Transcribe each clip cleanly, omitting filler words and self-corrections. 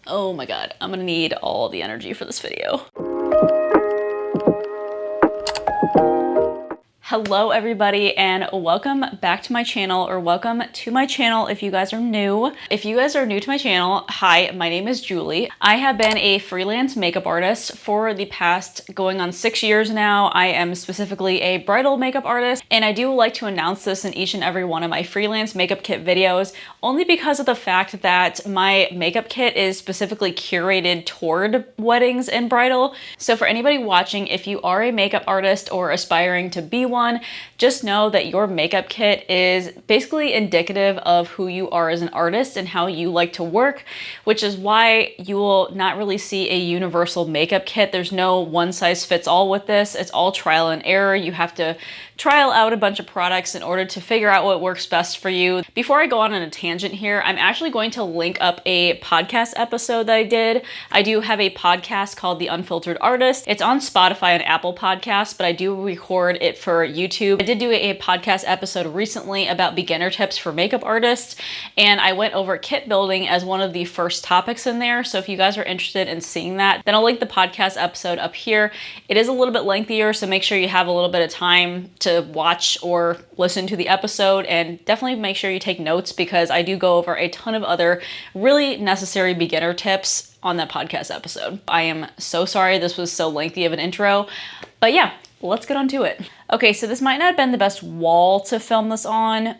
Oh my god, I'm gonna need all the energy for this video. Hello everybody and welcome back to my channel, or welcome to my channel if you guys are new. If you guys are new to my channel, hi, my name is Julie. I have been a freelance makeup artist for the past going on 6 years now. I am specifically a bridal makeup artist, and I do like to announce this in each and every one of my freelance makeup kit videos, only because of the fact that my makeup kit is specifically curated toward weddings and bridal. So for anybody watching, if you are a makeup artist or aspiring to be one, just know that your makeup kit is basically indicative of who you are as an artist and how you like to work, which is why you will not really see a universal makeup kit. There's no one size fits all with this. It's all trial and error. You have to trial out a bunch of products in order to figure out what works best for you. Before I go on a tangent here, I'm actually going to link up a podcast episode that I did. I do have a podcast called The Unfiltered Artist. It's on Spotify and Apple Podcasts, but I do record it for YouTube. I did do a podcast episode recently about beginner tips for makeup artists, and I went over kit building as one of the first topics in there. So if you guys are interested in seeing that, then I'll link the podcast episode up here. It is a little bit lengthier, so make sure you have a little bit of time to watch or listen to the episode, and definitely make sure you take notes because I do go over a ton of other really necessary beginner tips on that podcast episode. I am so sorry this was so lengthy of an intro, but yeah, let's get on to it. Okay, so this might not have been the best wall to film this on,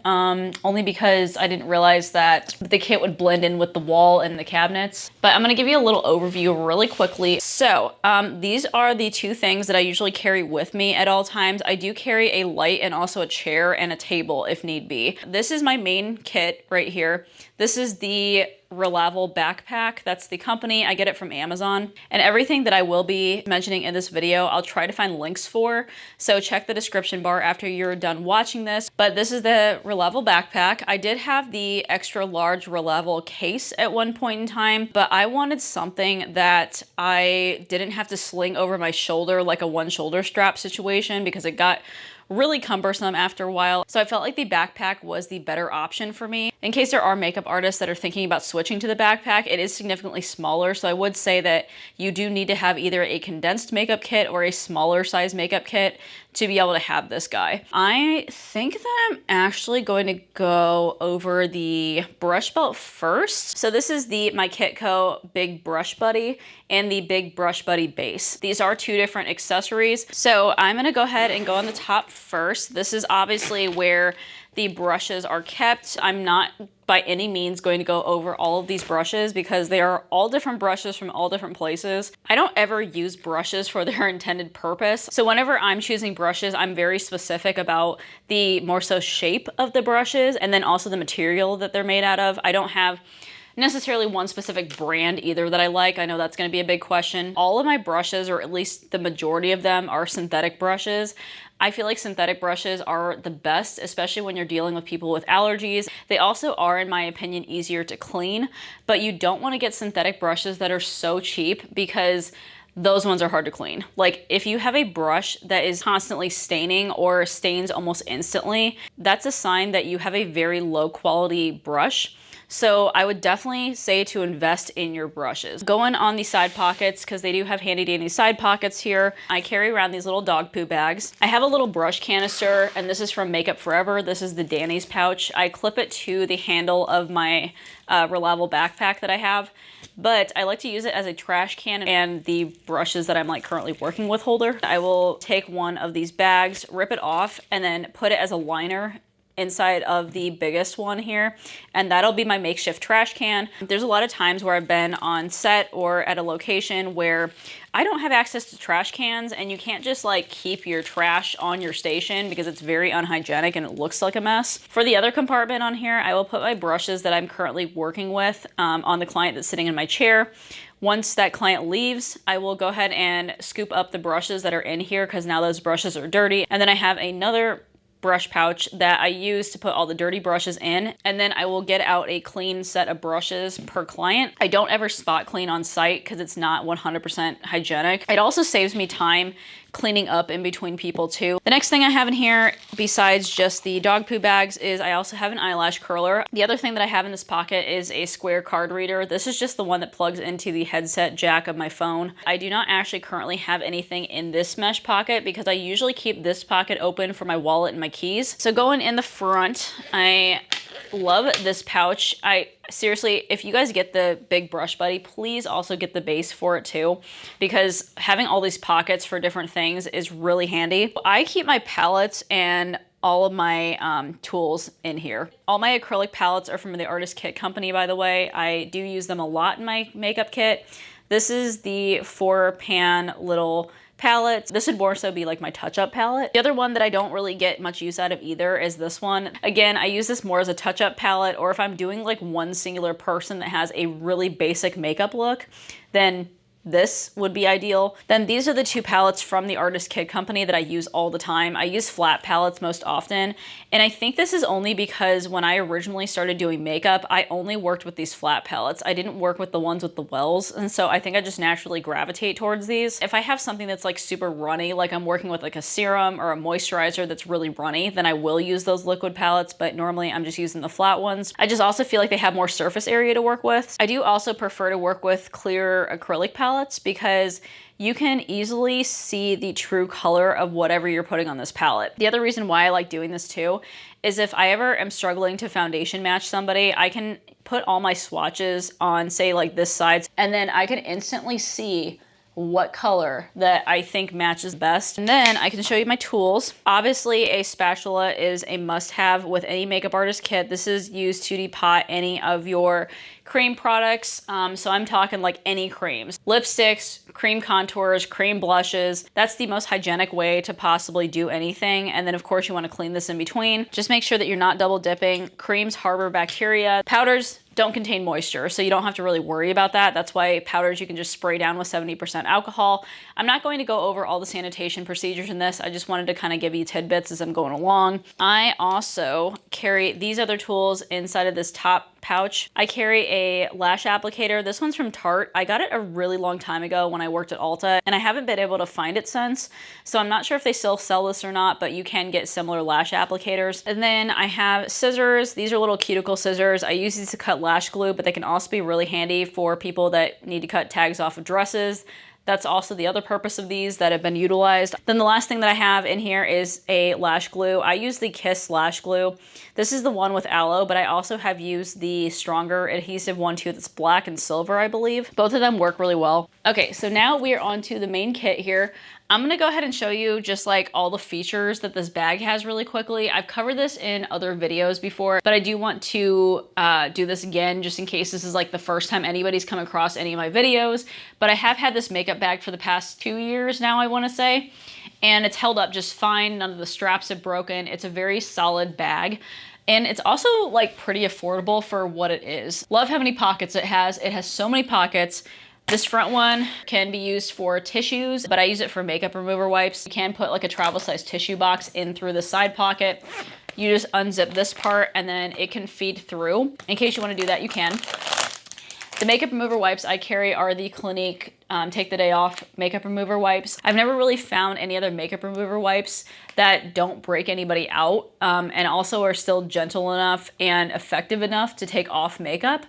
only because I didn't realize that the kit would blend in with the wall and the cabinets. But I'm gonna give you a little overview really quickly. So these are the two things that I usually carry with me at all times. I do carry a light and also a chair and a table if need be. This is my main kit right here. This is the Reliable backpack. That's the company. I get it from Amazon. And everything that I will be mentioning in this video, I'll try to find links for. So check the description bar after you're done watching this. But this is the Reliable backpack. I did have the extra large Reliable case at one point in time, but I wanted something that I didn't have to sling over my shoulder like a one shoulder strap situation, because it got really cumbersome after a while. So I felt like the backpack was the better option for me. In case there are makeup artists that are thinking about switching to the backpack, it is significantly smaller. So I would say that you do need to have either a condensed makeup kit or a smaller size makeup kit to be able to have this guy. I think that I'm actually going to go over the brush belt first. So this is the My Kitco Big Brush Buddy and the Big Brush Buddy Base. These are two different accessories. So I'm gonna go ahead and go on the top first. This is obviously where the brushes are kept. I'm not by any means going to go over all of these brushes because they are all different brushes from all different places. I don't ever use brushes for their intended purpose. So whenever I'm choosing brushes, I'm very specific about the more so shape of the brushes and then also the material that they're made out of. I don't have necessarily one specific brand either that I like. I know that's going to be a big question. All of my brushes, or at least the majority of them, are synthetic brushes. I feel like synthetic brushes are the best, especially when you're dealing with people with allergies. They also are, in my opinion, easier to clean, but you don't want to get synthetic brushes that are so cheap because those ones are hard to clean. Like if you have a brush that is constantly staining or stains almost instantly, that's a sign that you have a very low quality brush. So I would definitely say to invest in your brushes. Going on the side pockets, because they do have handy dandy side pockets here. I carry around these little dog poo bags. I have a little brush canister, and this is from Makeup Forever. This is the Danny's pouch. I clip it to the handle of my Reliable backpack that I have, but I like to use it as a trash can and the brushes that I'm like currently working with holder. I will take one of these bags, rip it off, and then put it as a liner inside of the biggest one here, and that'll be my makeshift trash can. There's a lot of times where I've been on set or at a location where I don't have access to trash cans, and you can't just like keep your trash on your station because it's very unhygienic and it looks like a mess. For the other compartment on here, I will put my brushes that I'm currently working with on the client that's sitting in my chair. Once that client leaves, I will go ahead and scoop up the brushes that are in here because now those brushes are dirty. And then I have another brush pouch that I use to put all the dirty brushes in, and then I will get out a clean set of brushes per client. I don't ever spot clean on site because it's not 100% hygienic. It also saves me time cleaning up in between people too. The next thing I have in here, besides just the dog poo bags, is I also have an eyelash curler. The other thing that I have in this pocket is a square card reader. This is just the one that plugs into the headset jack of my phone. I do not actually currently have anything in this mesh pocket because I usually keep this pocket open for my wallet and my keys. So going in the front, I love this pouch. Seriously, if you guys get the big brush buddy, please also get the base for it too, because having all these pockets for different things is really handy. I keep my palettes and all of my tools in here. All my acrylic palettes are from the Artist Kit Company, by the way. I do use them a lot in my makeup kit. This is the 4-pan little palette. This would more so be like my touch-up palette. The other one that I don't really get much use out of either is this one. Again, I use this more as a touch-up palette, or if I'm doing like one singular person that has a really basic makeup look, then this would be ideal. Then these are the 2 palettes from the Artist Kit Company that I use all the time. I use flat palettes most often, and I think this is only because when I originally started doing makeup, I only worked with these flat palettes. I didn't work with the ones with the wells, and so I think I just naturally gravitate towards these. If I have something that's like super runny, like I'm working with like a serum or a moisturizer that's really runny, then I will use those liquid palettes, but normally I'm just using the flat ones. I just also feel like they have more surface area to work with. I do also prefer to work with clear acrylic palettes because you can easily see the true color of whatever you're putting on this palette. The other reason why I like doing this too is if I ever am struggling to foundation match somebody, I can put all my swatches on, say like this side, and then I can instantly see what color that I think matches best. And then I can show you my tools. Obviously, a spatula is a must-have with any makeup artist kit. This is used to depot any of your cream products. So I'm talking like any creams, lipsticks, cream contours, cream blushes. That's the most hygienic way to possibly do anything. And then of course you want to clean this in between. Just make sure that you're not double dipping. Creams harbor bacteria. Powders don't contain moisture, so you don't have to really worry about that. That's why powders you can just spray down with 70% alcohol. I'm not going to go over all the sanitation procedures in this. I just wanted to kind of give you tidbits as I'm going along. I also carry these other tools inside of this top pouch. I carry a lash applicator. This one's from Tarte. I got it a really long time ago when I worked at Ulta, and I haven't been able to find it since. So I'm not sure if they still sell this or not, but you can get similar lash applicators. And then I have scissors. These are little cuticle scissors. I use these to cut lash glue, but they can also be really handy for people that need to cut tags off of dresses. That's also the other purpose of these that have been utilized. Then the last thing that I have in here is a lash glue. I use the Kiss lash glue. This is the one with aloe, but I also have used the stronger adhesive one too that's black and silver, I believe. Both of them work really well. Okay, so now we are on to the main kit here. I'm gonna go ahead and show you just like all the features that this bag has really quickly. I've covered this in other videos before, but I do want to do this again just in case this is like the first time anybody's come across any of my videos. But I have had this makeup bag for the past 2 years now, I wanna say, and it's held up just fine. None of the straps have broken. It's a very solid bag. And it's also like pretty affordable for what it is. Love how many pockets it has. It has so many pockets. This front one can be used for tissues, but I use it for makeup remover wipes. You can put like a travel size tissue box in through the side pocket. You just unzip this part and then it can feed through. In case you want to do that, you can. The makeup remover wipes I carry are the Clinique Take the Day Off makeup remover wipes. I've never really found any other makeup remover wipes that don't break anybody out and also are still gentle enough and effective enough to take off makeup.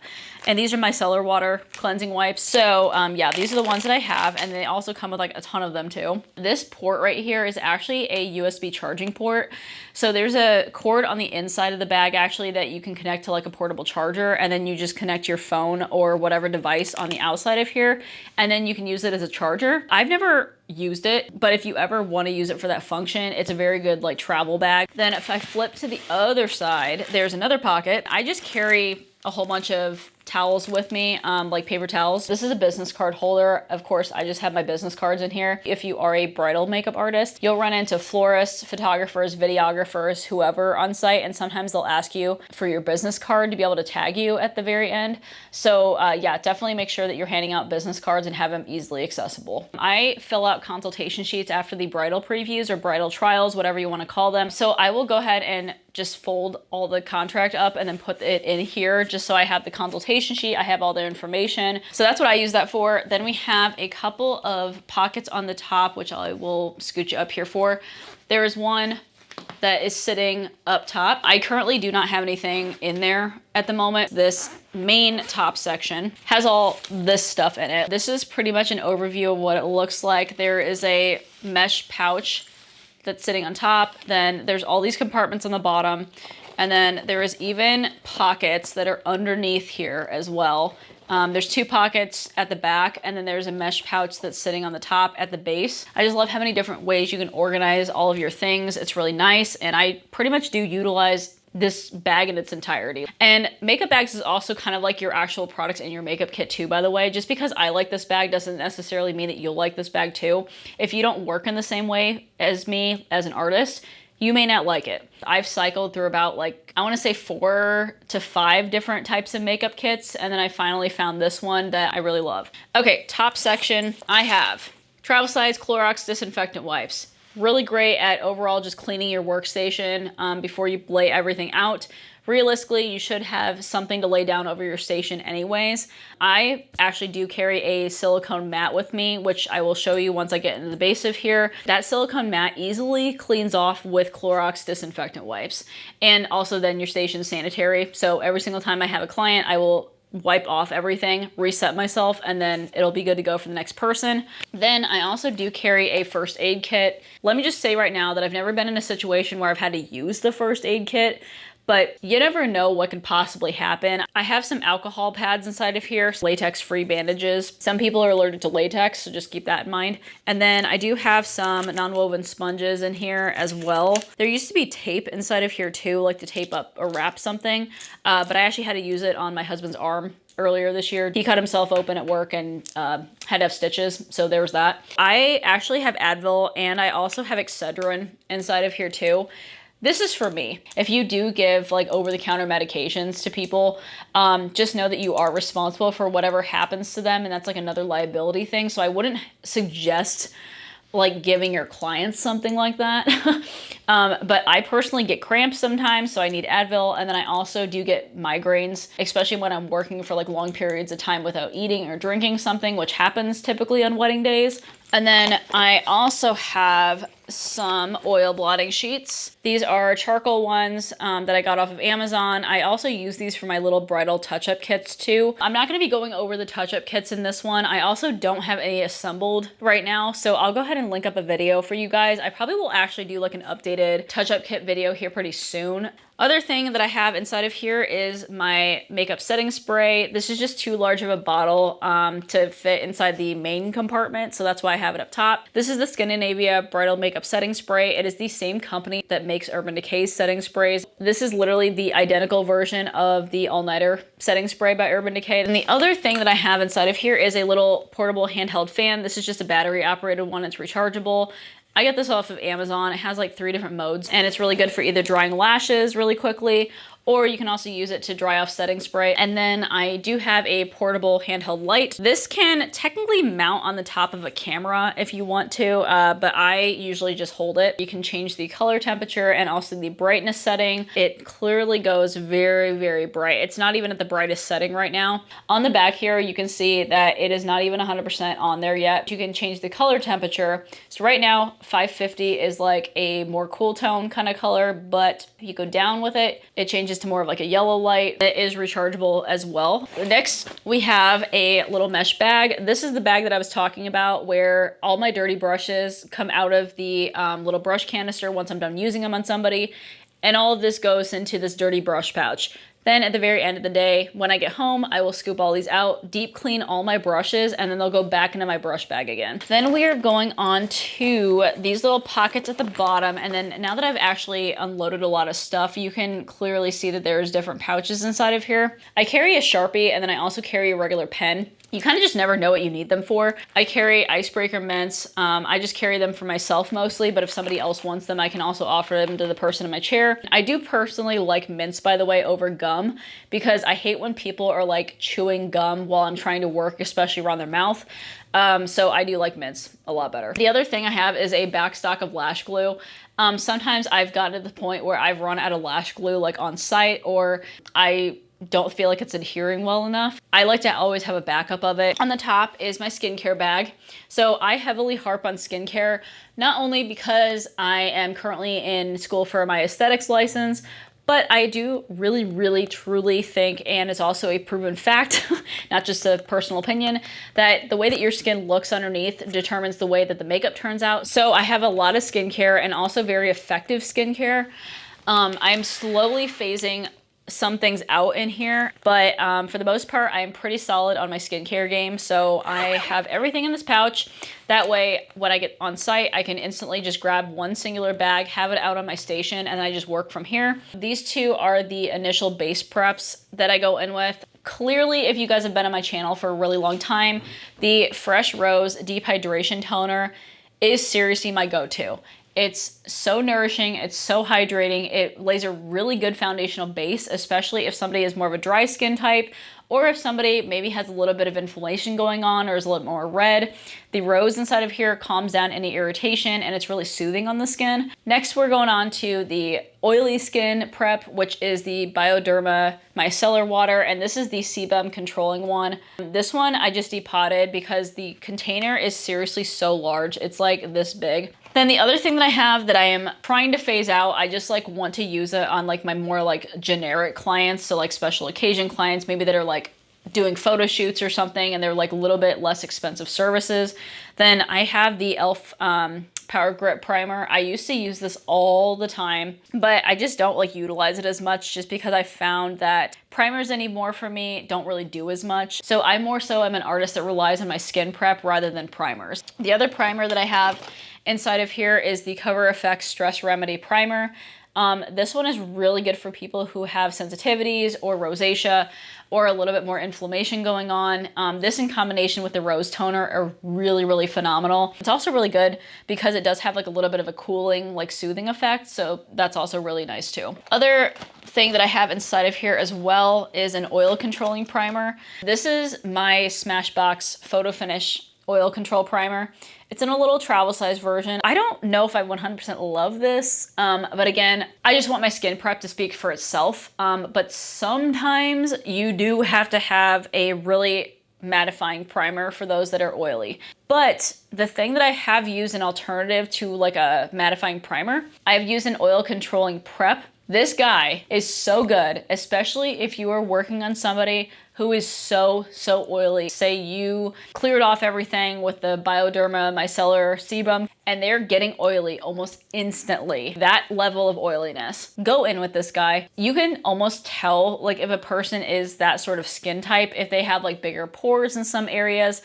And these are my cellar water cleansing wipes. So yeah, these are the ones that I have, and they also come with like a ton of them too. This port right here is actually a USB charging port. So there's a cord on the inside of the bag actually that you can connect to like a portable charger, and then you just connect your phone or whatever device on the outside of here, and then you can use it as a charger. I've never used it, but if you ever want to use it for that function, it's a very good like travel bag. Then if I flip to the other side, there's another pocket. I just carry a whole bunch of towels with me, like paper towels. This is a business card holder. Of course, I just have my business cards in here. If you are a bridal makeup artist, you'll run into florists, photographers, videographers, whoever on site, and sometimes they'll ask you for your business card to be able to tag you at the very end. So yeah, definitely make sure that you're handing out business cards and have them easily accessible. I fill out consultation sheets after the bridal previews or bridal trials, whatever you want to call them. So I will go ahead and just fold all the contract up and then put it in here just so I have the consultation sheet. I have all their information. So that's what I use that for. Then we have a couple of pockets on the top, which I will scoot you up here for. There is one that is sitting up top. I currently do not have anything in there at the moment. This main top section has all this stuff in it. This is pretty much an overview of what it looks like. There is a mesh pouch that's sitting on top. Then there's all these compartments on the bottom. And then there is even pockets that are underneath here as well. There's 2 pockets at the back, and then there's a mesh pouch that's sitting on the top at the base. I just love how many different ways you can organize all of your things. It's really nice, and I pretty much do utilize this bag in its entirety. And makeup bags is also kind of like your actual products in your makeup kit too, by the way. Just because I like this bag doesn't necessarily mean that you'll like this bag too. If you don't work in the same way as me as an artist, you may not like it. I've cycled through about like, I wanna say 4 to 5 different types of makeup kits, and then I finally found this one that I really love. Okay, top section, I have travel size Clorox disinfectant wipes. Really great at overall just cleaning your workstation before you lay everything out. Realistically, you should have something to lay down over your station anyways. I actually do carry a silicone mat with me, which I will show you once I get into the base of here. That silicone mat easily cleans off with Clorox disinfectant wipes. And also then your station's sanitary. So every single time I have a client, I will wipe off everything, reset myself, and then it'll be good to go for the next person. Then I also do carry a first aid kit. Let me just say right now that I've never been in a situation where I've had to use the first aid kit, but you never know what could possibly happen. I have some alcohol pads inside of here, latex-free bandages. Some people are allergic to latex, so just keep that in mind. And then I do have some non-woven sponges in here as well. There used to be tape inside of here too, like to tape up or wrap something, but I actually had to use it on my husband's arm earlier this year. He cut himself open at work and had to have stitches, so there was that. I actually have Advil, and I also have Excedrin inside of here too. This is for me. If you do give like over-the-counter medications to people, just know that you are responsible for whatever happens to them, and that's like another liability thing. So I wouldn't suggest like giving your clients something like that. But I personally get cramps sometimes, so I need Advil. And then I also do get migraines, especially when I'm working for like long periods of time without eating or drinking something, which happens typically on wedding days. And then I also have some oil blotting sheets. These are charcoal ones that I got off of Amazon. I also use these for my little bridal touch-up kits too. I'm not gonna be going over the touch-up kits in this one. I also don't have any assembled right now, so I'll go ahead and link up a video for you guys. I probably will actually do like an updated touch-up kit video here pretty soon. Other thing that I have inside of here is my makeup setting spray. This is just too large of a bottle to fit inside the main compartment, so that's why I have it up top. This is the Scandinavia Bridal Makeup Setting Spray. It is the same company that makes Urban Decay's setting sprays. This is literally the identical version of the All Nighter setting spray by Urban Decay. And the other thing that I have inside of here is a little portable handheld fan. This is just a battery operated one. It's rechargeable. I get this off of Amazon. It has like 3 different modes, and it's really good for either drying lashes really quickly, or you can also use it to dry off setting spray. And then I do have a portable handheld light. This can technically mount on the top of a camera if you want to, but I usually just hold it. You can change the color temperature and also the brightness setting. It clearly goes very, very bright. It's not even at the brightest setting right now. On the back here, you can see that it is not even 100% on there yet. You can change the color temperature. So right now, 550 is like a more cool tone kind of color, but if you go down with it, it changes to more of like a yellow light. It is rechargeable as well. Next, we have a little mesh bag. This is the bag that I was talking about where all my dirty brushes come out of the little brush canister once I'm done using them on somebody. And all of this goes into this dirty brush pouch. Then at the very end of the day, when I get home, I will scoop all these out, deep clean all my brushes, and then they'll go back into my brush bag again. Then we are going on to these little pockets at the bottom. And then now that I've actually unloaded a lot of stuff, you can clearly see that there's different pouches inside of here. I carry a Sharpie, and then I also carry a regular pen. you kind of just never know what you need them for. I carry icebreaker mints. I just carry them for myself mostly, but if somebody else wants them, I can also offer them to the person in my chair. I do personally like mints, by the way, over gum, because I hate when people are like chewing gum while I'm trying to work, especially around their mouth. So I do like mints a lot better. The other thing I have is a backstock of lash glue. Sometimes I've gotten to the point where I've run out of lash glue like on site, or I don't feel like it's adhering well enough. I like to always have a backup of it. On the top is my skincare bag. So I heavily harp on skincare, not only because I am currently in school for my aesthetics license, but I do really, truly think, and it's also a proven fact, not just a personal opinion, that the way that your skin looks underneath determines the way that the makeup turns out. So I have a lot of skincare and also very effective skincare. I'm slowly phasing some things out in here, but for the most part, I'm pretty solid on my skincare game. So I have everything in this pouch. That way, when I get on site, I can instantly just grab one singular bag, have it out on my station, and I just work from here. These two are the initial base preps that I go in with. Clearly, if you guys have been on my channel for a really long time, the Fresh Rose Deep Hydration Toner is seriously my go-to. It's so nourishing, it's so hydrating, it lays a really good foundational base, especially if somebody is more of a dry skin type, or if somebody maybe has a little bit of inflammation going on or is a little more red. The rose inside of here calms down any irritation and it's really soothing on the skin. Next, we're going on to the oily skin prep, which is the Bioderma Micellar Water, and this is the sebum controlling one. This one I just depotted because the container is seriously so large. It's like this big. Then the other thing that I have that I am trying to phase out, I just like want to use it on like my more like generic clients. So like special occasion clients, maybe that are like doing photo shoots or something and they're like a little bit less expensive services. Then I have the e.l.f. Power Grip Primer. I used to use this all the time, but I just don't like utilize it as much just because I found that primers anymore for me don't really do as much. So I more so am an artist that relies on my skin prep rather than primers. The other primer that I have inside of here is the Cover FX Stress Remedy Primer. This one is really good for people who have sensitivities or rosacea or a little bit more inflammation going on. This in combination with the rose toner are really phenomenal. It's also really good because it does have like a little bit of a cooling, like soothing effect. So that's also really nice too. Other thing that I have inside of here as well is an oil controlling primer. This is my Smashbox Photo Finish Oil Control Primer. It's in a little travel size version. I don't know if I 100% love this, but again, I just want my skin prep to speak for itself. But sometimes you do have to have a really mattifying primer for those that are oily. But the thing that I have used an alternative to like a mattifying primer, I've used an oil controlling prep. This guy is so good, especially if you are working on somebody who is so oily. Say you cleared off everything with the Bioderma Micellar Sebum and they're getting oily almost instantly. That level of oiliness. Go in with this guy. You can almost tell like if a person is that sort of skin type, if they have like bigger pores in some areas,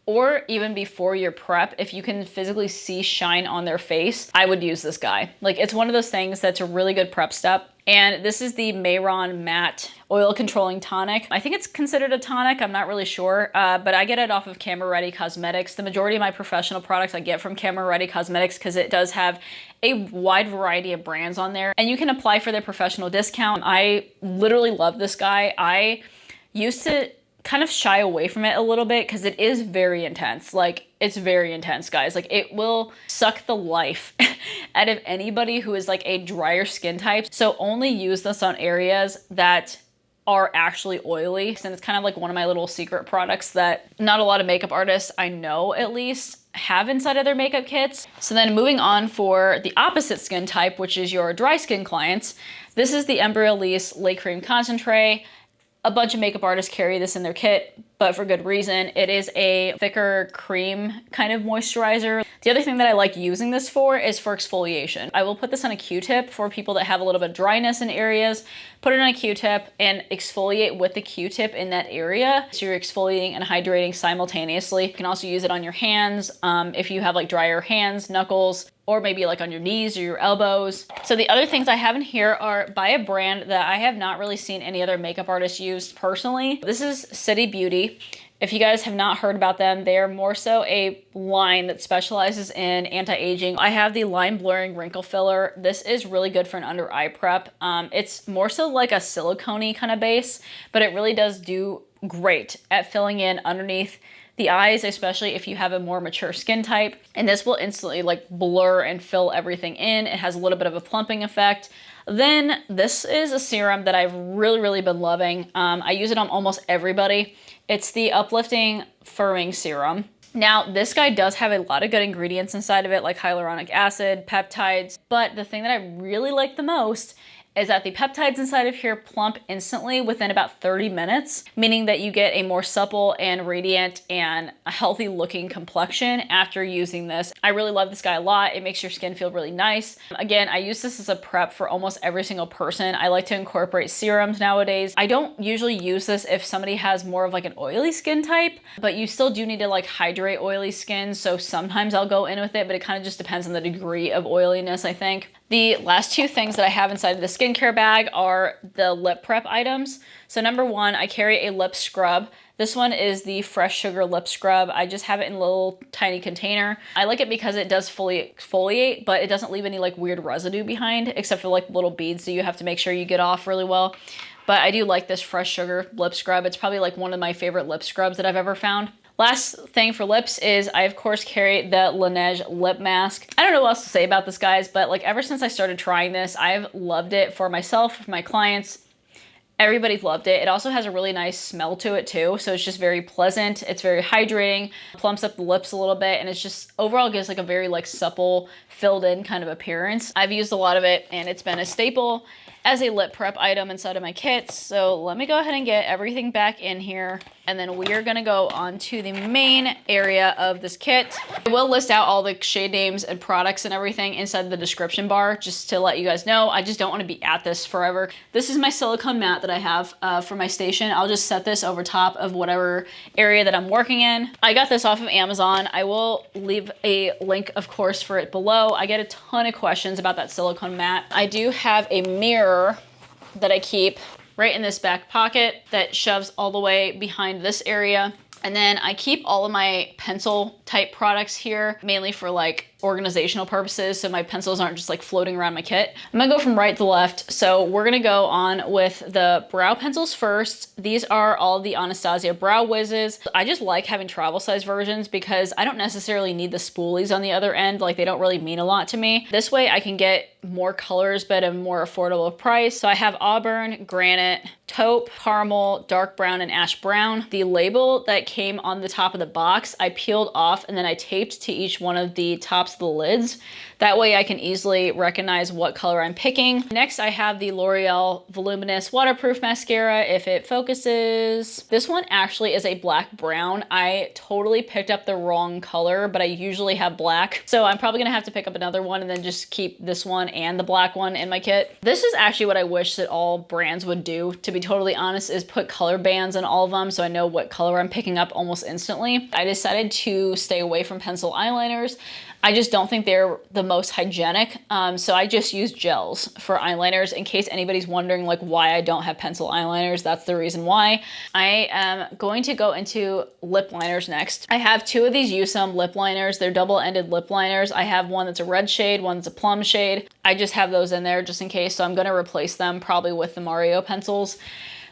or even before your prep, if you can physically see shine on their face, I would use this guy. Like it's one of those things that's a really good prep step. And this is the Mayron Matte Oil Controlling Tonic. I think it's considered a tonic, I'm not really sure, but I get it off of Camera Ready Cosmetics. The majority of my professional products I get from Camera Ready Cosmetics because it does have a wide variety of brands on there and you can apply for their professional discount. I literally love this guy. I used to kind of shy away from it a little bit because it is very intense. Like it's very intense, guys. Like it will suck the life out of anybody who is like a drier skin type. So only use this on areas that are actually oily. And it's kind of like one of my little secret products that not a lot of makeup artists I know at least have inside of their makeup kits. So then moving on for the opposite skin type, which is your dry skin clients. This is the Embryolisse Lait Cream Concentrate. A bunch of makeup artists carry this in their kit, but for good reason. It is a thicker cream kind of moisturizer. The other thing that I like using this for is for exfoliation. I will put this on a Q-tip for people that have a little bit of dryness in areas. Put it on a Q-tip and exfoliate with the Q-tip in that area. So you're exfoliating and hydrating simultaneously. You can also use it on your hands if you have like drier hands, knuckles, or maybe like on your knees or your elbows. So the other things I have in here are by a brand that I have not really seen any other makeup artists use personally. This is City Beauty, If you guys have not heard about them, they are more so a line that specializes in anti-aging. I have the line blurring wrinkle filler. This is really good for an under eye prep. It's more so like a silicone-y kind of base, but it really does do great at filling in underneath the eyes, especially if you have a more mature skin type. And this will instantly like blur and fill everything in. It has a little bit of a plumping effect. Then this is a serum that I've really been loving. I use it on almost everybody. It's the Uplifting Firming Serum. Now, this guy does have a lot of good ingredients inside of it, like hyaluronic acid, peptides, but the thing that I really like the most is that the peptides inside of here plump instantly within about 30 minutes, meaning that you get a more supple and radiant and a healthy looking complexion after using this. I really love this guy a lot. It makes your skin feel really nice. Again, I use this as a prep for almost every single person. I like to incorporate serums nowadays. I don't usually use this if somebody has more of like an oily skin type, but you still do need to like hydrate oily skin. So sometimes I'll go in with it, but it kind of just depends on the degree of oiliness, I think. The last two things that I have inside of the skincare bag are the lip prep items. So number one, I carry a lip scrub. This one is the Fresh Sugar Lip Scrub. I just have it in a little tiny container. I like it because it does fully exfoliate, but it doesn't leave any like weird residue behind, except for like little beads, so you have to make sure you get off really well. But I do like this Fresh Sugar Lip Scrub. It's probably like one of my favorite lip scrubs that I've ever found. Last thing for lips is I of course carry the Laneige lip mask. I don't know what else to say about this, guys, but like ever since I started trying this, I've loved it for myself, for my clients. Everybody's loved it. It also has a really nice smell to it too. So it's just very pleasant. It's very hydrating, plumps up the lips a little bit, and it's just overall gives like a very like supple, filled in kind of appearance. I've used a lot of it and it's been a staple as a lip prep item inside of my kits. So let me go ahead and get everything back in here. And then we are gonna go on to the main area of this kit. I will list out all the shade names and products and everything inside the description bar, just to let you guys know. I just don't wanna be at this forever. This is my silicone mat that I have for my station. I'll just set this over top of whatever area that I'm working in. I got this off of Amazon. I will leave a link, of course, for it below. I get a ton of questions about that silicone mat. I do have a mirror that I keep right in this back pocket that shoves all the way behind this area. And then I keep all of my pencil type products here, mainly for like organizational purposes, so my pencils aren't just like floating around my kit. I'm gonna go from right to left. So we're gonna go on with the brow pencils first. These are all the Anastasia Brow Whizzes. I just like having travel size versions because I don't necessarily need the spoolies on the other end. Like they don't really mean a lot to me. This way I can get more colors but at a more affordable price. So I have Auburn, Granite, Taupe, Caramel, Dark Brown, and Ash Brown. The label that came on the top of the box, I peeled off and then I taped to each one of the tops of the lids. That way I can easily recognize what color I'm picking. Next, I have the L'Oreal Voluminous Waterproof Mascara, if it focuses. This one actually is a black brown. I totally picked up the wrong color, but I usually have black. So I'm probably gonna have to pick up another one and then just keep this one and the black one in my kit. This is actually what I wish that all brands would do, to be totally honest, is put color bands on all of them so I know what color I'm picking up almost instantly. I decided to stay away from pencil eyeliners. I just don't think they're the most hygienic. So I just use gels for eyeliners. In case anybody's wondering like why I don't have pencil eyeliners, that's the reason why. I am going to go into lip liners next. I have two of these Usum lip liners. They're double-ended lip liners. I have one that's a red shade, one that's a plum shade. I just have those in there just in case. So I'm gonna replace them probably with the Mario pencils.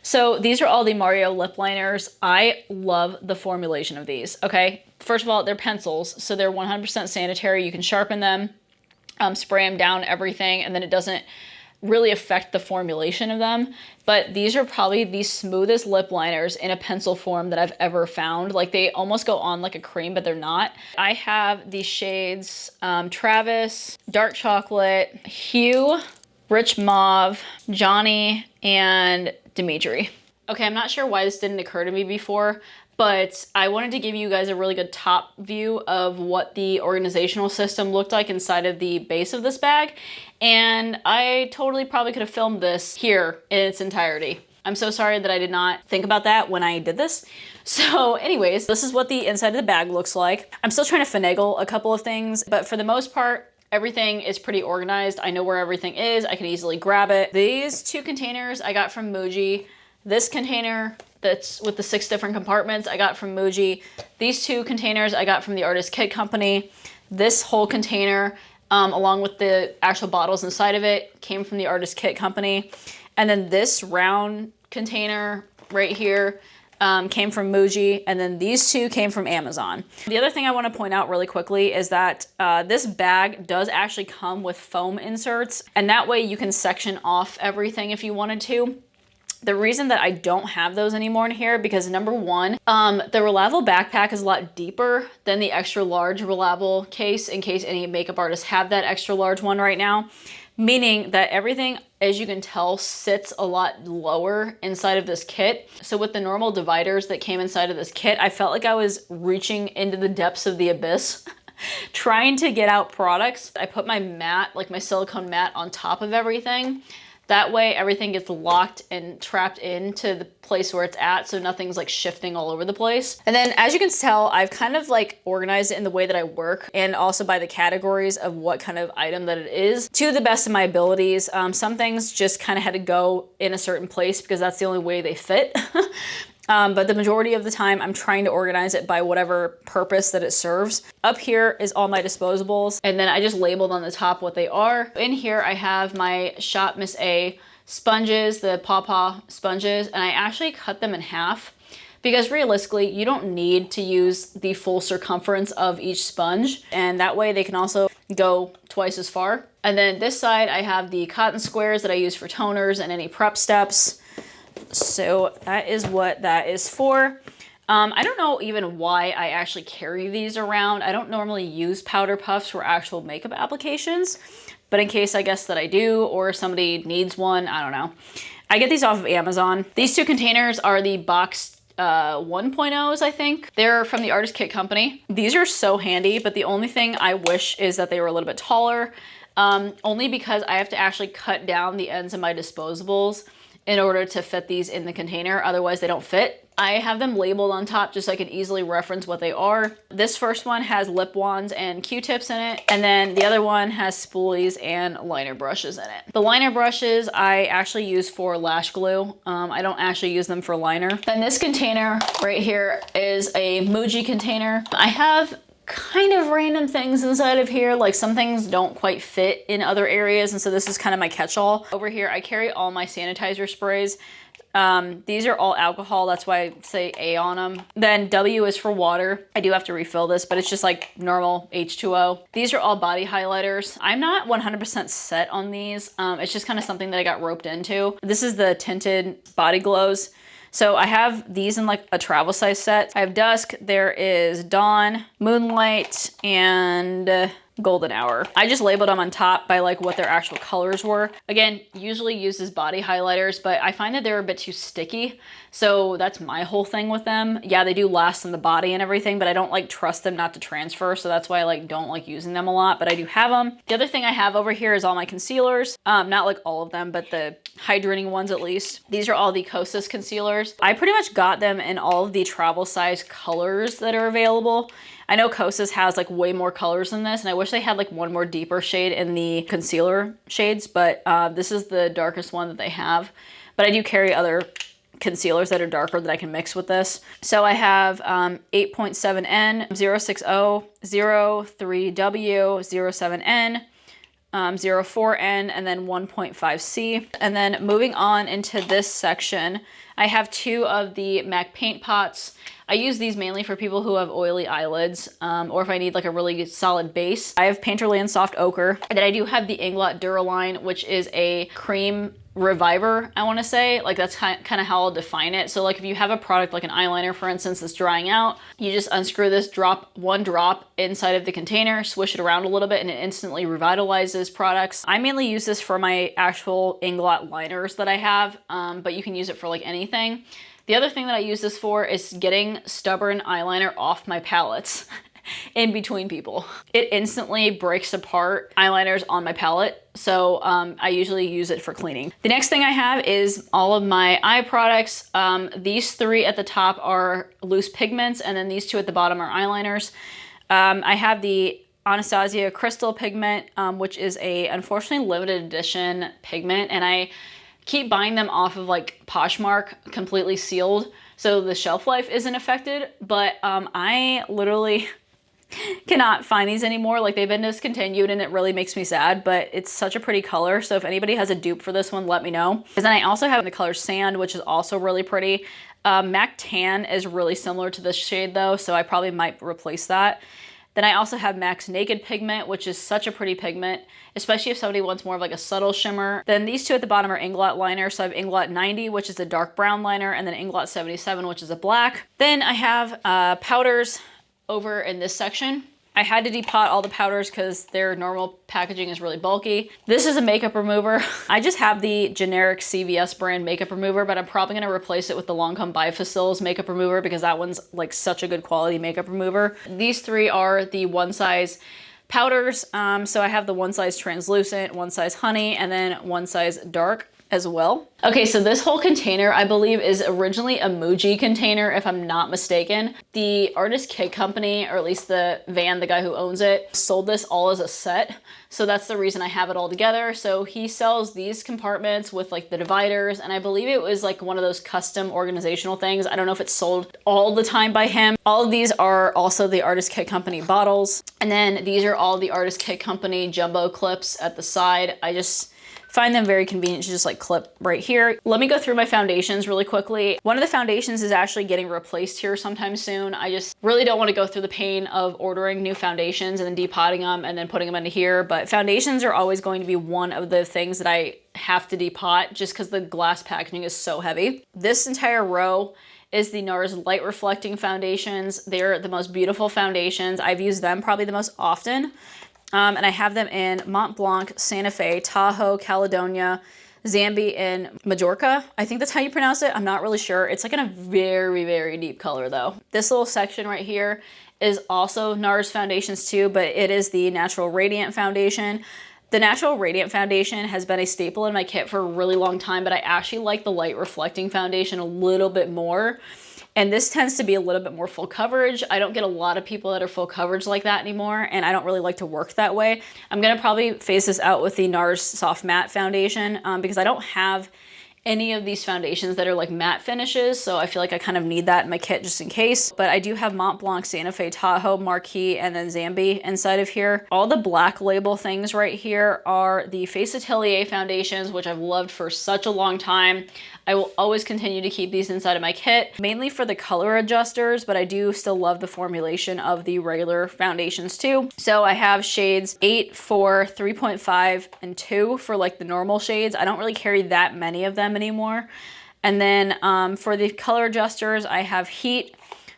So these are all the Mario lip liners. I love the formulation of these, okay? First of all, they're pencils, so they're 100% sanitary. You can sharpen them, spray them down, everything, and then it doesn't really affect the formulation of them. But these are probably the smoothest lip liners in a pencil form that I've ever found. Like they almost go on like a cream, but they're not. I have the shades Travis, Dark Chocolate, Hugh, Rich Mauve, Johnny, and Dimitri. Okay, I'm not sure why this didn't occur to me before, but I wanted to give you guys a really good top view of what the organizational system looked like inside of the base of this bag. And I totally probably could have filmed this here in its entirety. I'm so sorry that I did not think about that when I did this. So anyways, this is what the inside of the bag looks like. I'm still trying to finagle a couple of things, but for the most part, everything is pretty organized. I know where everything is. I can easily grab it. These two containers I got from Muji. This container that's with the 6 different compartments I got from Muji. These 2 containers I got from the Artist Kit Company. This whole container, along with the actual bottles inside of it, came from the Artist Kit Company. And then this round container right here came from Muji, and then these 2 came from Amazon. The other thing I want to point out really quickly is that this bag does actually come with foam inserts, and that way you can section off everything if you wanted to. The reason that I don't have those anymore in here, because number 1, the Reliable backpack is a lot deeper than the extra large Reliable case, in case any makeup artists have that extra large one right now. Meaning that everything, as you can tell, sits a lot lower inside of this kit. So with the normal dividers that came inside of this kit, I felt like I was reaching into the depths of the abyss trying to get out products. I put my mat, like my silicone mat, on top of everything. That way everything gets locked and trapped into the place where it's at, so nothing's like shifting all over the place. And then as you can tell, I've kind of like organized it in the way that I work, and also by the categories of what kind of item that it is, to the best of my abilities. Some things just kind of had to go in a certain place because that's the only way they fit. But the majority of the time I'm trying to organize it by whatever purpose that it serves. Up here is all my disposables, and then I just labeled on the top what they are. In here I have my Shop Miss A sponges, the Paw Paw sponges, and I actually cut them in half because realistically you don't need to use the full circumference of each sponge, and that way they can also go twice as far. And then this side I have the cotton squares that I use for toners and any prep steps. So that is what that is for. I don't know even why I actually carry these around. I don't normally use powder puffs for actual makeup applications, but in case I guess that I do, or somebody needs one, I don't know. I get these off of Amazon. These 2 containers are the box 1.0s, I think. They're from the Artist Kit Company. These are so handy, but the only thing I wish is that they were a little bit taller, only because I have to actually cut down the ends of my disposables in order to fit these in the container, otherwise they don't fit. I have them labeled on top just so I can easily reference what they are. This first one has lip wands and Q-tips in it, and then the other one has spoolies and liner brushes in it. The liner brushes I actually use for lash glue. I don't actually use them for liner. Then this container right here is a Muji container. I have kind of random things inside of here, like some things don't quite fit in other areas, and so this is kind of my catch-all. Over here I carry all my sanitizer sprays. These are all alcohol, that's why I say A on them. Then W is for water. I do have to refill this, but it's just like normal H2O. These are all body highlighters. I'm not 100% set on these. It's just kind of something that I got roped into. This is the Tinted body glows. So I have these in like a travel size set. I have Dusk, there is Dawn, Moonlight, and Golden Hour. I just labeled them on top by like what their actual colors were. Again, usually use as body highlighters, but I find that they're a bit too sticky. So that's my whole thing with them. Yeah, they do last in the body and everything, but I don't like trust them not to transfer. So that's why I like don't like using them a lot, but I do have them. The other thing I have over here is all my concealers. Not like all of them, but the hydrating ones at least. These are all the Kosas concealers. I pretty much got them in all of the travel size colors that are available. I know Kosas has like way more colors than this, and I wish they had like one more deeper shade in the concealer shades, but this is the darkest one that they have. But I do carry other concealers that are darker that I can mix with this. So I have 8.7N, 060, 03W, 07N, 04N, and then 1.5C. And then moving on into this section, I have 2 of the MAC paint pots. I use these mainly for people who have oily eyelids, or if I need like a really solid base. I have Painterland Soft Ochre. And then I do have the Inglot Duraline, which is a cream reviver, I want to say. Like that's kind of how I'll define it. So like if you have a product like an eyeliner, for instance, that's drying out, you just unscrew this, drop 1 drop inside of the container, swish it around a little bit, and it instantly revitalizes products. I mainly use this for my actual Inglot liners that I have, but you can use it for like anything. The other thing that I use this for is getting stubborn eyeliner off my palettes in between people. It instantly breaks apart eyeliners on my palette, so I usually use it for cleaning. The next thing I have is all of my eye products. These 3 at the top are loose pigments, and then these 2 at the bottom are eyeliners. I have the Anastasia Crystal Pigment, which is a unfortunately limited edition pigment, and I keep buying them off of like Poshmark completely sealed so the shelf life isn't affected, but I literally cannot find these anymore. Like, they've been discontinued and it really makes me sad, but it's such a pretty color. So if anybody has a dupe for this one, let me know. Because then I also have the color Sand, which is also really pretty. MAC Tan is really similar to this shade though, so I probably might replace that. Then I also have MAC's Naked Pigment, which is such a pretty pigment, especially if somebody wants more of like a subtle shimmer. Then these two at the bottom are Inglot liner. So I have Inglot 90, which is a dark brown liner, and then Inglot 77, which is a black. Then I have powders over in this section. I had to depot all the powders because their normal packaging is really bulky. This is a makeup remover. I just have the generic CVS brand makeup remover, but I'm probably gonna replace it with the Lancome Bifacils makeup remover because that one's like such a good quality makeup remover. These three are the one size powders. So I have the one size translucent, one size honey, and then one size dark as well. Okay, so this whole container, I believe, is originally a Muji container, if I'm not mistaken. The Artist Kit Company, or at least the guy who owns it, sold this all as a set. So that's the reason I have it all together. So he sells these compartments with like the dividers, and I believe it was like one of those custom organizational things. I don't know if it's sold all the time by him. All of these are also the Artist Kit Company bottles. And then these are all the Artist Kit Company jumbo clips at the side. I just find them very convenient to just like clip right here. Let me go through my foundations really quickly. One of the foundations is actually getting replaced here sometime soon. I just really don't want to go through the pain of ordering new foundations and then depotting them and then putting them into here. But foundations are always going to be one of the things that I have to depot just because the glass packaging is so heavy. This entire row is the NARS Light Reflecting Foundations. They're the most beautiful foundations. I've used them probably the most often. And I have them in Mont Blanc, Santa Fe, Tahoe, Caledonia, Zambi, and Majorca. I think that's how you pronounce it. I'm not really sure. It's like in a very, very deep color though. This little section right here is also NARS foundations too, but it is the Natural Radiant Foundation. The Natural Radiant Foundation has been a staple in my kit for a really long time, but I actually like the Light Reflecting Foundation a little bit more. And this tends to be a little bit more full coverage. I don't get a lot of people that are full coverage like that anymore, and I don't really like to work that way. I'm gonna probably phase this out with the NARS Soft Matte Foundation because I don't have any of these foundations that are like matte finishes, so I feel like I kind of need that in my kit just in case. But I do have Mont Blanc, Santa Fe, Tahoe, Marquis, and then Zambi inside of here. All the black label things right here are the Face Atelier foundations, which I've loved for such a long time. I will always continue to keep these inside of my kit, mainly for the color adjusters, but I do still love the formulation of the regular foundations too. So I have shades 8, 4, 3.5, and 2 for like the normal shades. I don't really carry that many of them anymore. And then for the color adjusters, I have Heat,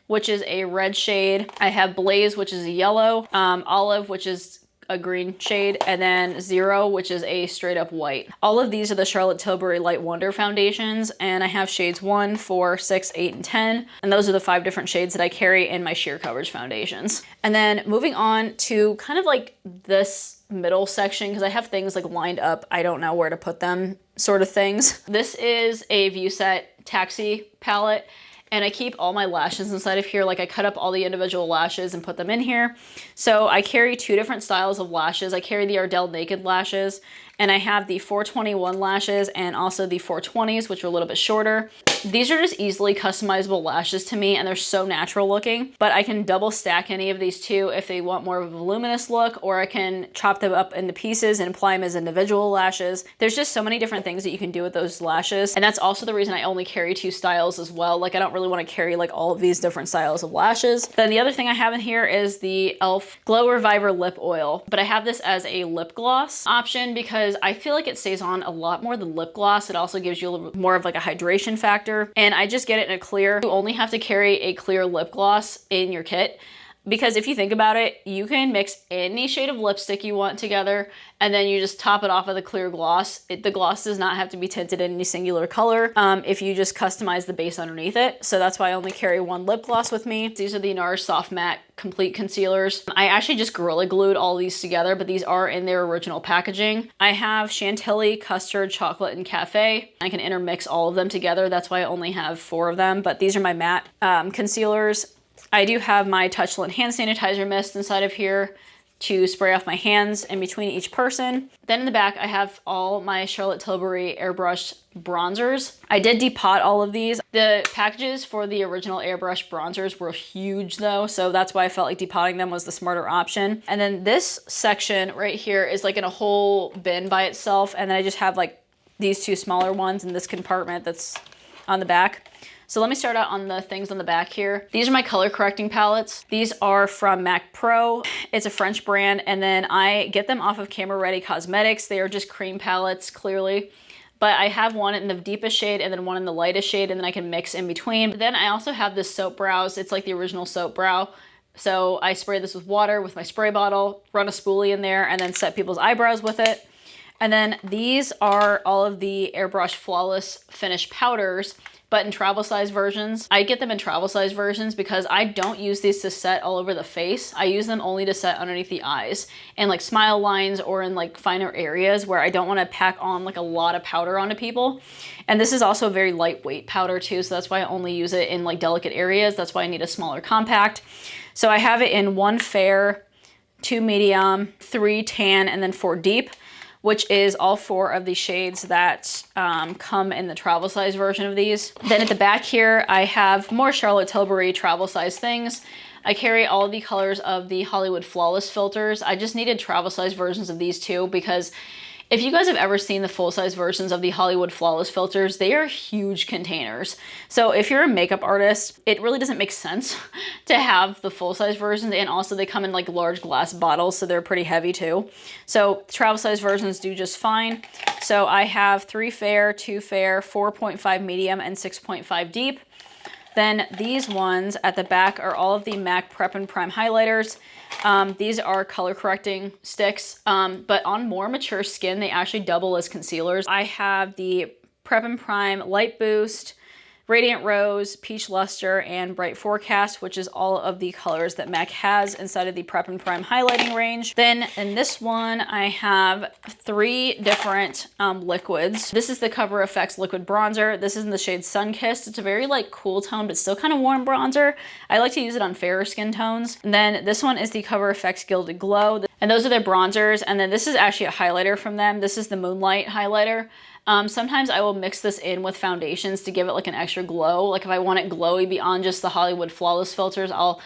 which is a red shade. I have Blaze, which is a yellow, Olive, which is a green shade, and then Zero, which is a straight up white. All of these are the Charlotte Tilbury Light Wonder foundations, and I have shades 1, 4, 6, 8, and 10, and those are the 5 different shades that I carry in my sheer coverage foundations. And then moving on to kind of like this middle section, because I have things like lined up, I don't know where to put them sort of things. This is a ViewSet Taxi palette, and I keep all my lashes inside of here. Like I cut up all the individual lashes and put them in here. So I carry 2 different styles of lashes. I carry the Ardell Naked lashes, and I have the 421 lashes and also the 420s, which are a little bit shorter. These are just easily customizable lashes to me, and they're so natural looking, but I can double stack any of these two if they want more of a voluminous look, or I can chop them up into pieces and apply them as individual lashes. There's just so many different things that you can do with those lashes, and that's also the reason I only carry 2 styles as well. Like I don't really want to carry like all of these different styles of lashes. Then the other thing I have in here is the e.l.f. Glow Reviver Lip Oil, but I have this as a lip gloss option because I feel like it stays on a lot more than lip gloss. It also gives you a little bit more of like a hydration factor, and I just get it in a clear. You only have to carry a clear lip gloss in your kit, because if you think about it, you can mix any shade of lipstick you want together, and then you just top it off with a clear gloss. The gloss does not have to be tinted in any singular color if you just customize the base underneath it. So that's why I only carry 1 lip gloss with me. These are the NARS Soft Matte Complete Concealers. I actually just Gorilla Glued all these together, but these are in their original packaging. I have Chantilly, Custard, Chocolate, and Cafe. I can intermix all of them together. That's why I only have 4 of them, but these are my matte concealers. I do have my Touchland hand sanitizer mist inside of here. to spray off my hands in between each person. Then in the back, I have all my Charlotte Tilbury airbrush bronzers. I did depot all of these. The packages for the original airbrush bronzers were huge though, so that's why I felt like depotting them was the smarter option. And then this section right here is like in a whole bin by itself, and then I just have like these two smaller ones in this compartment that's on the back. So let me start out on the things on the back here. These are my color correcting palettes. These are from MAC Pro. It's a French brand, and then I get them off of Camera Ready Cosmetics. They are just cream palettes, clearly. But I have one in the deepest shade and then one in the lightest shade, and then I can mix in between. But then I also have this soap brows. It's like the original soap brow. So I spray this with water with my spray bottle, run a spoolie in there, and then set people's eyebrows with it. And then these are all of the Airbrush Flawless Finish powders, but in travel size versions. I get them in travel size versions because I don't use these to set all over the face. I use them only to set underneath the eyes and like smile lines or in like finer areas where I don't want to pack on like a lot of powder onto people. And this is also a very lightweight powder too, so that's why I only use it in like delicate areas. That's why I need a smaller compact. So I have it in 1 fair, 2 medium, 3 tan, and then 4 deep, which is all 4 of the shades that come in the travel size version of these. Then at the back here, I have more Charlotte Tilbury travel size things. I carry all the colors of the Hollywood Flawless filters. I just needed travel size versions of these too, because if you guys have ever seen the full-size versions of the Hollywood Flawless filters, they are huge containers. So if you're a makeup artist, it really doesn't make sense to have the full-size versions, and also they come in like large glass bottles, so they're pretty heavy too. So travel-size versions do just fine. So I have 3 fair, 2 fair, 4.5 medium, and 6.5 deep. Then these ones at the back are all of the MAC Prep and Prime highlighters. These are color correcting sticks, but on more mature skin, they actually double as concealers. I have the Prep and Prime Light Boost, Radiant Rose, Peach Luster, and Bright Forecast, which is all of the colors that MAC has inside of the Prep and Prime highlighting range. Then in this one, I have 3 different liquids. This is the Cover FX Liquid Bronzer. This is in the shade Sunkissed. It's a very like cool tone, but still kind of warm bronzer. I like to use it on fairer skin tones. And then this one is the Cover FX Gilded Glow. And those are their bronzers. And then this is actually a highlighter from them. This is the Moonlight highlighter. Sometimes I will mix this in with foundations to give it like an extra glow. Like if I want it glowy beyond just the Hollywood Flawless filters, I'll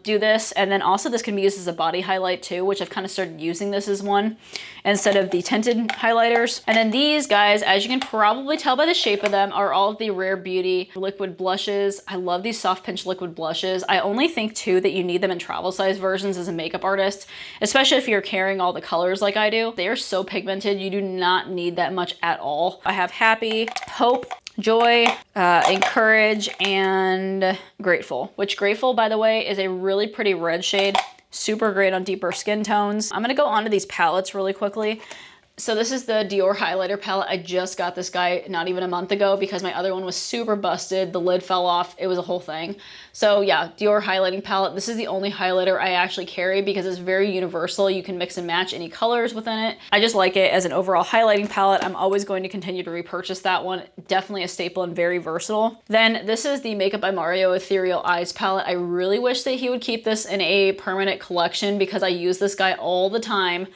do this. And then also this can be used as a body highlight too, which I've kind of started using this as one instead of the tinted highlighters. And then these guys, as you can probably tell by the shape of them, are all of the Rare Beauty liquid blushes. I love these soft pinch liquid blushes. I only think too that you need them in travel size versions as a makeup artist, especially if you're carrying all the colors like I do. They are so pigmented, you do not need that much at all. I have Happy, Hope, Joy, Encourage, and Grateful, which Grateful, by the way, is a really pretty red shade. Super great on deeper skin tones. I'm gonna go onto these palettes really quickly. So this is the Dior highlighter palette. I just got this guy not even a month ago because my other one was super busted. The lid fell off. It was a whole thing. So yeah, Dior highlighting palette. This is the only highlighter I actually carry because it's very universal. You can mix and match any colors within it. I just like it as an overall highlighting palette. I'm always going to continue to repurchase that one. Definitely a staple and very versatile. Then this is the Makeup by Mario Ethereal Eyes palette. I really wish that he would keep this in a permanent collection because I use this guy all the time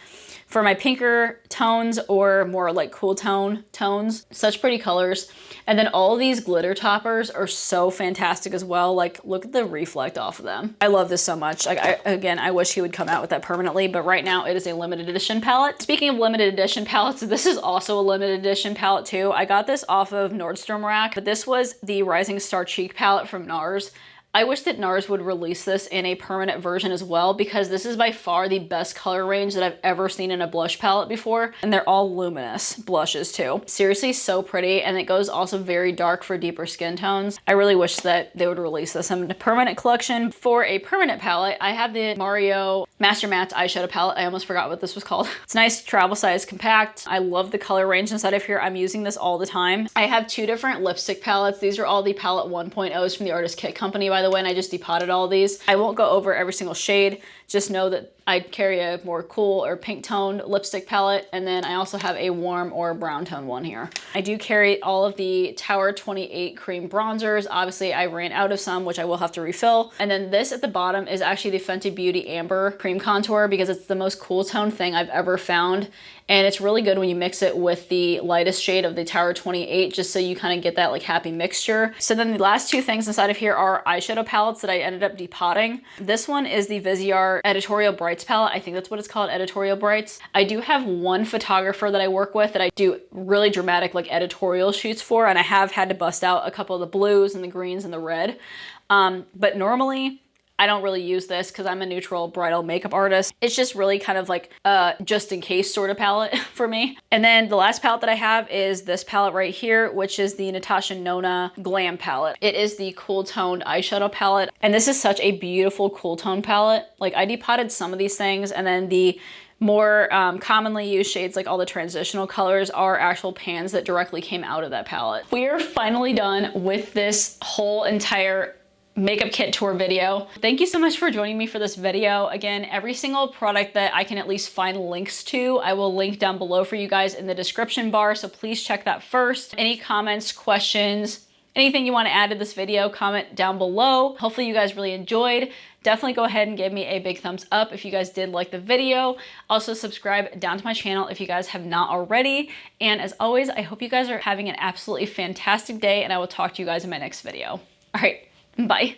for my pinker tones or more like cool tone tones. Such pretty colors. And then all these glitter toppers are so fantastic as well. Like look at the reflect off of them. I love this so much. Like again, I wish he would come out with that permanently, but right now it is a limited edition palette. Speaking of limited edition palettes, this is also a limited edition palette too. I got this off of Nordstrom Rack, but this was the Rising Star Cheek palette from NARS. I wish that NARS would release this in a permanent version as well because this is by far the best color range that I've ever seen in a blush palette before. And they're all luminous blushes too. Seriously, so pretty. And it goes also very dark for deeper skin tones. I really wish that they would release this in a permanent collection. For a permanent palette, I have the Mario Master Matte eyeshadow palette. I almost forgot what this was called. It's nice, travel size, compact. I love the color range inside of here. I'm using this all the time. I have 2 different lipstick palettes. These are all the palette 1.0s from the Artist Kit Company, by by the way, and I just depotted all of these. I won't go over every single shade. Just know that I carry a more cool or pink toned lipstick palette, and then I also have a warm or brown tone one here. I do carry all of the Tower 28 cream bronzers. Obviously I ran out of some, which I will have to refill. And then this at the bottom is actually the Fenty Beauty Amber cream contour because it's the most cool tone thing I've ever found. And it's really good when you mix it with the lightest shade of the Tower 28, just so you kind of get that like happy mixture. So then the last two things inside of here are eyeshadow palettes that I ended up depotting. This one is the Viseart Editorial Brights palette. I think that's what it's called, Editorial Brights. I do have one photographer that I work with that I do really dramatic like editorial shoots for, and I have had to bust out a couple of the blues and the greens and the red. But normally, I don't really use this because I'm a neutral bridal makeup artist. It's just really kind of like a just in case sort of palette for me. And then the last palette that I have is this palette right here, which is the Natasha Nona Glam palette. It is the cool toned eyeshadow palette. And this is such a beautiful cool tone palette. Like I depotted some of these things, and then the more commonly used shades, like all the transitional colors, are actual pans that directly came out of that palette. We are finally done with this whole entire makeup kit tour video. Thank you so much for joining me for this video. Again, every single product that I can at least find links to, I will link down below for you guys in the description bar, so please check that first. Any comments, questions, anything you want to add to this video, comment down below. Hopefully you guys really enjoyed. Definitely go ahead and give me a big thumbs up if you guys did like the video. Also subscribe down to my channel if you guys have not already. And as always, I hope you guys are having an absolutely fantastic day, and I will talk to you guys in my next video. All right. Bye.